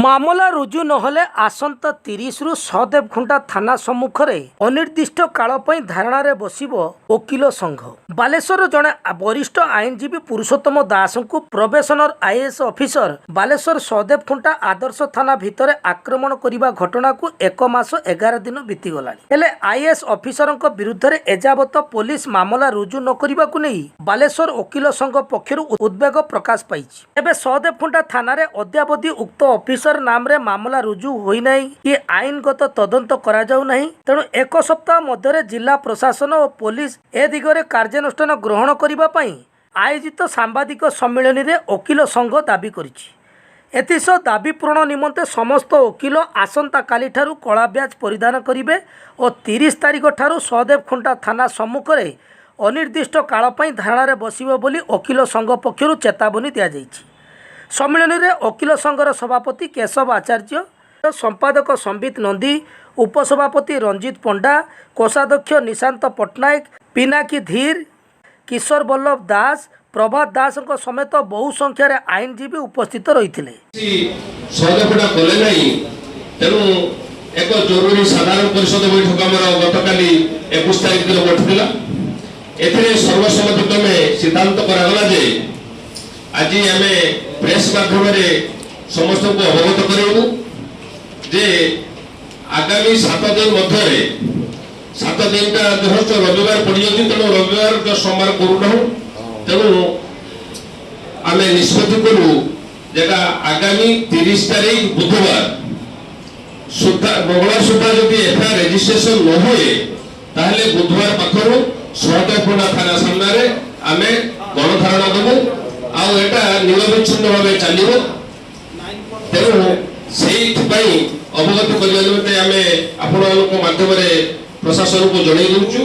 ମାମଲା ରୁଜୁ ନହେଲେ ଆସନ୍ତା 30ରୁ ସହଦେବଖୁଣ୍ଟା ଥାନା ସମ୍ମୁଖରେ ଅନିର୍ଦ୍ଦିଷ୍ଟ କାଳ ପାଇଁ ଧାରଣାରେ ବସିବ ଓକିଲ ସଂଘ। ବାଲେଶ୍ୱର ଜଣେ ବରିଷ୍ଠ ଆଇନଜୀବୀ ପୁରୁଷୋତ୍ତମ ଦାସଙ୍କୁ ପ୍ରୋବେସନର ଆଇଏଏସ୍ ଅଫିସର ବାଲେଶ୍ୱର ସହଦେବଖୁଣ୍ଟା ଆଦର୍ଶ ଥାନା ଭିତରେ ଆକ୍ରମଣ କରିବା ଘଟଣାକୁ 1 ମାସ 11 ଦିନ ବିତିଗଲାଣି। ହେଲେ ଆଇଏଏସ୍ ଅଫିସରଙ୍କ ବିରୁଦ୍ଧରେ ଏଯାବତ ପୋଲିସ ମାମଲା ରୁଜୁ ନ କରିବାକୁ ନେଇ ବାଲେଶ୍ୱର ଓକିଲ ସଂଘ ପକ୍ଷରୁ ଉଦ୍ବେଗ ପ୍ରକାଶ ପାଇଛି। ଏବେ ସହଦେବଖୁଣ୍ଟା ଥାନାରେ ଅଦ୍ୟାବଧି ଉକ୍ତ ଅଫିସର ନାମରେ ମାମଲା ରୁଜୁ ହୋଇନାହିଁ କି ଆଇନଗତ ତଦନ୍ତ କରାଯାଉନାହିଁ। ତେଣୁ 1 ସପ୍ତାହ ମଧ୍ୟରେ ଜିଲ୍ଲା ପ୍ରଶାସନ ଓ ପୋଲିସ ଏ ଦିଗରେ କାର୍ଯ୍ୟାନୁଷ୍ଠାନ ଗ୍ରହଣ କରିବା ପାଇଁ ଆୟୋଜିତ ସାମ୍ବାଦିକ ସମ୍ମିଳନୀରେ ଓକିଲ ସଂଘ ଦାବି କରିଛି। ଏଥିସହ ଦାବି ପୂରଣ ନିମନ୍ତେ ସମସ୍ତ ଓକିଲ ଆସନ୍ତାକାଲିଠାରୁ କଳା ବ୍ୟାଚ୍ ପରିଧାନ କରିବେ ଓ 30 ତାରିଖ ଠାରୁ ସହଦେବଖୁଣ୍ଟା ଥାନା ସମ୍ମୁଖରେ ଅନିର୍ଦ୍ଦିଷ୍ଟ କାଳ ପାଇଁ ଧାରଣାରେ ବସିବ ବୋଲି ଓକିଲ ସଂଘ ପକ୍ଷରୁ ଚେତାବନୀ ଦିଆଯାଇଛି। ସମ୍ମିଳନୀରେ ଓକିଲ ସଂଘର ସଭାପତି କେଶବ ଆଚାର୍ଯ୍ୟ, ସମ୍ପାଦକ ସମ୍ବିତ ନନ୍ଦୀ, ଉପସଭାପତି ରଞ୍ଜିତ ପଣ୍ଡା, କୋଷାଧ୍ୟକ୍ଷ ନିଶାନ୍ତ ପଟ୍ଟନାୟକ, ପିନାକୀ ଧୀର, କିଶୋର ବଲ୍ଲଭ ଦାସ, ପ୍ରଭାତ ଦାସଙ୍କ ସମେତ ବହୁ ସଂଖ୍ୟାରେ ଆଇନଜୀବୀ ଉପସ୍ଥିତ ରହିଥିଲେ। ତେଣୁ ଏକ ଜରୁରୀ ସାଧାରଣ ପରିଷଦ ବୈଠକ ଆମର ଗତକାଲି 21 ତାରିଖ ଦିନ ବସିଥିଲା। ଏଥିରେ ସର୍ବସମ୍ମତିକ୍ରମେ ସିଦ୍ଧାନ୍ତ କରାଗଲା ଯେ ଆଜି ଆମେ ପ୍ରେସ୍ ମାଧ୍ୟମରେ ସମସ୍ତଙ୍କୁ ଅବଗତ କରାଇବୁ ଯେ ଆଗାମୀ 7 ଦିନ ମଧ୍ୟରେ 7 ଦିନଟା ଯେହେତୁ ରବିବାର ପଡ଼ିଯାଉଛି, ତେଣୁ ରବିବାର ସୋମବାର କରୁନାହୁଁ। ତେଣୁ ଆମେ ନିଷ୍ପତ୍ତି କରୁ ଯେଟା ଆଗାମୀ 30 ତାରିଖ ବୁଧବାର ସୁଦ୍ଧା ମଙ୍ଗଳବାର ସୁଦ୍ଧା ଯଦି ଏଫଆଇଆର ରେଜିଷ୍ଟ୍ରେସନ ନ ହୁଏ ତାହେଲେ ବୁଧବାର ପାଖରୁ ସହଦେବଖୁଣ୍ଟା ଥାନା ସାମ୍ନାରେ ଆମେ ଗଣଧାରଣା ଦେବୁ। ଆଉ ଏଟା ନିରବିଚ୍ଛିନ୍ନ ଭାବେ ଚାଲିବ। ତେଣୁ ସେଇଥିପାଇଁ ଅବଗତ କରିବା ନିମନ୍ତେ ଆମେ ଆପଣମାନଙ୍କ ମାଧ୍ୟମରେ ପ୍ରଶାସନକୁ ଜଣାଇ ଦେଉଛୁ।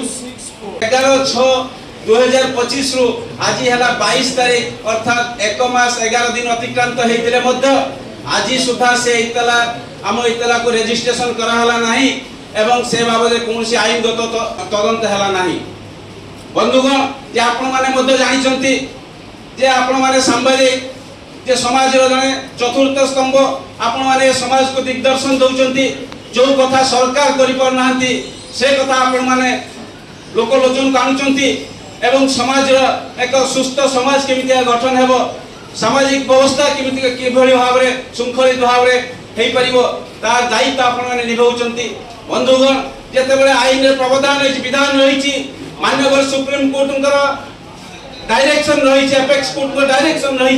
11/6/2025 ରୁ ଆଜି ହେଲା 22 ତାରିଖ, ଅର୍ଥାତ୍ 1 ମାସ 11 ଦିନ ଅତିକ୍ରାନ୍ତ ହେଇଥିଲେ ମଧ୍ୟ ଆଜି ସୁଦ୍ଧା ସେ ଇତଲା ଆମ ଇତଲାକୁ ରେଜିଷ୍ଟ୍ରେସନ କରାହେଲା ନାହିଁ ଏବଂ ସେ ବାବଦରେ କୌଣସି ଆଇନଗତ ତଦନ୍ତ ହେଲା ନାହିଁ। ବନ୍ଧୁଗଣ, ଯେ ଆପଣମାନେ ମଧ୍ୟ ଜାଣିଛନ୍ତି ଯେ ଆପଣମାନେ ସାମ୍ବାଦିକ ଯେ ସମାଜର ଜଣେ ଚତୁର୍ଥ ସ୍ତମ୍ଭ, ଆପଣମାନେ ସମାଜକୁ ଦିଗଦର୍ଶନ ଦେଉଛନ୍ତି। ଯେଉଁ କଥା ସରକାର କରିପାରୁନାହାନ୍ତି ସେ କଥା ଆପଣମାନେ ଲୋକଲୋଚନକୁ ଆଣୁଛନ୍ତି ଏବଂ ସମାଜର ଏକ ସୁସ୍ଥ ସମାଜ କେମିତି ଗଠନ ହେବ, ସାମାଜିକ ବ୍ୟବସ୍ଥା କେମିତି କିଭଳି ଭାବରେ ଶୃଙ୍ଖଳିତ ଭାବରେ ହେଇପାରିବ ତାର ଦାୟିତ୍ୱ ଆପଣମାନେ ନିଭାଉଛନ୍ତି। ବନ୍ଧୁଗଣ, ଯେତେବେଳେ ଆଇନରେ ପ୍ରାବଧାନ ରହିଛି, ବିଧାନ ରହିଛି, ମାନ୍ୟବର ସୁପ୍ରିମକୋର୍ଟଙ୍କର डायरेक्शन रही, एपेक्स कोर्ट को डायरेक्शन रही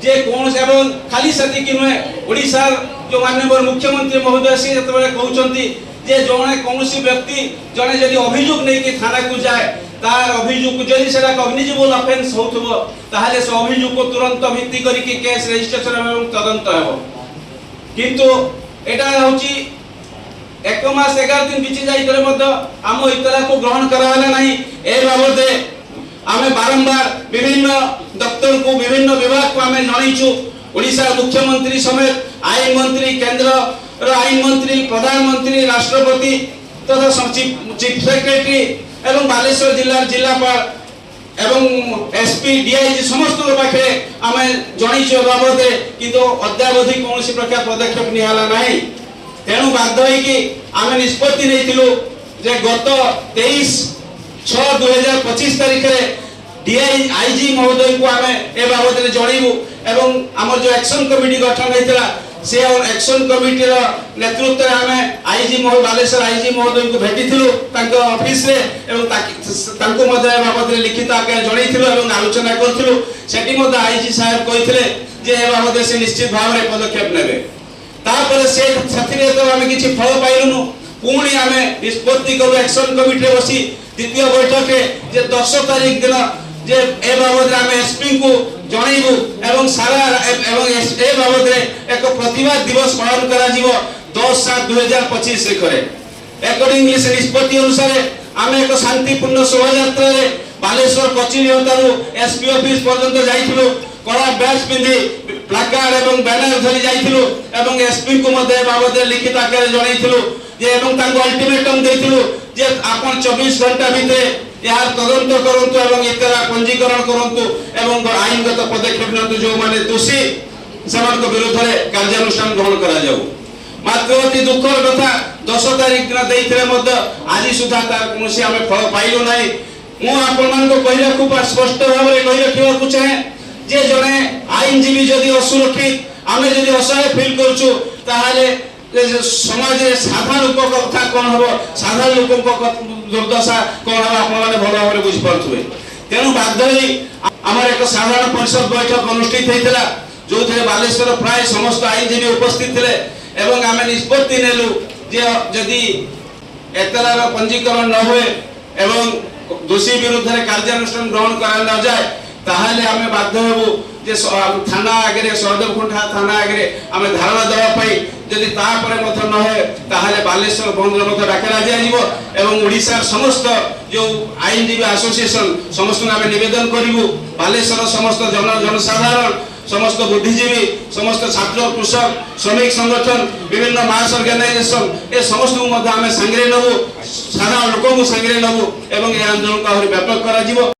जे कौन एवं खाली सेतिक नुहे ओडिशा जो माननीय मुख्यमंत्री महोदय से जतबे कहउचंती जे जने कोनोसी व्यक्ति जने यदि अभियोग नै कि थाना को जाए तार अभियोग जदि सेटा कॉग्निजिबल ऑफेंस होथबो ताहले से अभियोग को तुरंत भित्ति करी कि केस रजिस्ट्रेशन एवं तदंत हेबो। किंतु एटा होची 1 मास 11 दिन बिछि जाई तरे मध्य आम इतला को ग्रहण कराला नाही। ए बाबते आमे बारंबार विभिन्न दफ्तर को विभिन्न विभाग को आमे जणाइछु। ओडिशा मुख्यमंत्री समेत आईन मंत्री, केंद्र आईन मंत्री, प्रधानमंत्री, राष्ट्रपति तथा चीफ सेक्रेटरी एवं बालेश्वर जिला जिलापाल एवं एसपी डीआईजी समस्त पाखे आमे जणाइछु बाबते, किंतु अद्यावधि कोनोसी प्रकार पदक्षेप निहाला नाही। तेणु बाध्य होई कि आमे निष्पत्ति नेथिलु जे गत 23/6/2025 तारीख रे डीआईजी महोदय को आमे ए बाबत रे जणाइबु एवं हमर जो एक्शन कमिटी गठन हेतिला से एक्शन कमिटी रो नेतृत्व रे आमे आईजी महोदय बालेश्वर आईजी महोदय को भेटिथिलु तांको ऑफिस रे एवं तांको मध्य ए बाबत रे लिखित आके जणाइथिलु एवं आलोचना करथिलु। सेठी मध्य आईजी साहेब कहिथिले जे ए बाबत से निश्चित भाव रे पदक्षेप नेबे। तापर से साथीरे तो आमे किछि फल पाइलुनु। पुणी आमे निष्पत्ति करू एक्शन कमिटी रे बसी द्वितीय बैठक रे जे 10 तारीख दिन जे ए बाबत रे आमे एसपी को जणाइबु एवं सारा एवं ए बाबत रे एक प्रतिवाद दिवस पालन करा जीवो 10/7/2025 रे करे। अकॉर्डिंगली से निष्पत्ति अनुसार आमे एक शांतिपूर्ण शोभायात्रा रे बालेश्वर कचेरी हतारु एसपी ऑफिस पर्यंत जाइथिलु। कड़ा बैच पिंदी प्लाकार्ड एवं बैनर धरी जाइथिलु एवं एसपी को मध्ये बाबत रे लिखित आकार जणाइथिलु जे एवं तांको अल्टीमेटम देथिलु जे आपण 24 घंटा भितरे यार तदंत करंतु एवं इतरा पंजीकरण करंतु एवं आईनगत पदक्षेप नंतु जो माने दोषी ସେମାନଙ୍କ ବିରୁଦ୍ଧରେ କାର୍ଯ୍ୟାନୁଷ୍ଠାନ ଗ୍ରହଣ କରାଯାଉ। ମାତ୍ର ଅତି ଦୁଃଖର କଥା 10 ତାରିଖ ଦିନ ଦେଇଥିଲେ ମଧ୍ୟ ଆଜି ସୁଦ୍ଧା ତାର କୌଣସି ଆମେ ଫଳ ପାଇଲୁ ନାହିଁ। ମୁଁ ଆପଣମାନଙ୍କୁ କହିବା ଖୁବ ସ୍ପଷ୍ଟ ଭାବରେ କହି ରଖିବାକୁ ଚାହେଁ ଯେ ଜଣେ ଆଇନଜୀବୀ ଯଦି ଅସୁରକ୍ଷିତ, ଆମେ ଯଦି ଅସହାୟ ଫିଲ୍ କରୁଛୁ, ତାହେଲେ ସମାଜରେ ସାଧାରଣ ଲୋକ କଥା କ'ଣ ହବ, ସାଧାରଣ ଲୋକଙ୍କ ଦୁର୍ଦ୍ଦଶା କ'ଣ ହବ ଆପଣମାନେ ଭଲ ଭାବରେ ବୁଝିପାରୁଥିବେ। ତେଣୁ ବାଧ୍ୟ ହୋଇ ଆମର ଏକ ସାଧାରଣ ପରିଷଦ ବୈଠକ ଅନୁଷ୍ଠିତ ହୋଇଥିଲା, ଯୋଉଥିରେ ବାଲେଶ୍ୱର ପ୍ରାୟ ସମସ୍ତ ଆଇନଜୀବୀ ଉପସ୍ଥିତ ଥିଲେ ଏବଂ ଆମେ ନିଷ୍ପତ୍ତି ନେଲୁ ଯେ ଯଦି ଏତଲାର ପଞ୍ଜୀକରଣ ନ ହୁଏ ଏବଂ ଦୋଷୀ ବିରୁଦ୍ଧରେ କାର୍ଯ୍ୟାନୁଷ୍ଠାନ ଗ୍ରହଣ କରାନଯାଏ ତାହେଲେ ଆମେ ବାଧ୍ୟ ହେବୁ ଯେ ଥାନା ଆଗରେ, ସହଦେବଖୁଣ୍ଟା ଥାନା ଆଗରେ ଆମେ ଧାରଣା ଦେବା ପାଇଁ। ଯଦି ତାପରେ ମଧ୍ୟ ନ ହୁଏ ତାହେଲେ ବାଲେଶ୍ୱର ବନ୍ଦର ମଧ୍ୟ ଡାକରା ଦିଆଯିବ ଏବଂ ଓଡ଼ିଶାର ସମସ୍ତ ଯେଉଁ ଆଇନଜୀବୀ ଆସୋସିଏସନ ସମସ୍ତଙ୍କୁ ଆମେ ନିବେଦନ କରିବୁ, ବାଲେଶ୍ୱର ସମସ୍ତ ଜନସାଧାରଣ, समस्त बुद्धिजीवी, समस्त छात्र, कृषक, श्रमिक संगठन, विभिन्न मास ऑर्गेनाइजेशन ए समस्त को आम सांगे नबू, साधारण लोक सांगे नबू एवं आंदोलन को व्यापक करा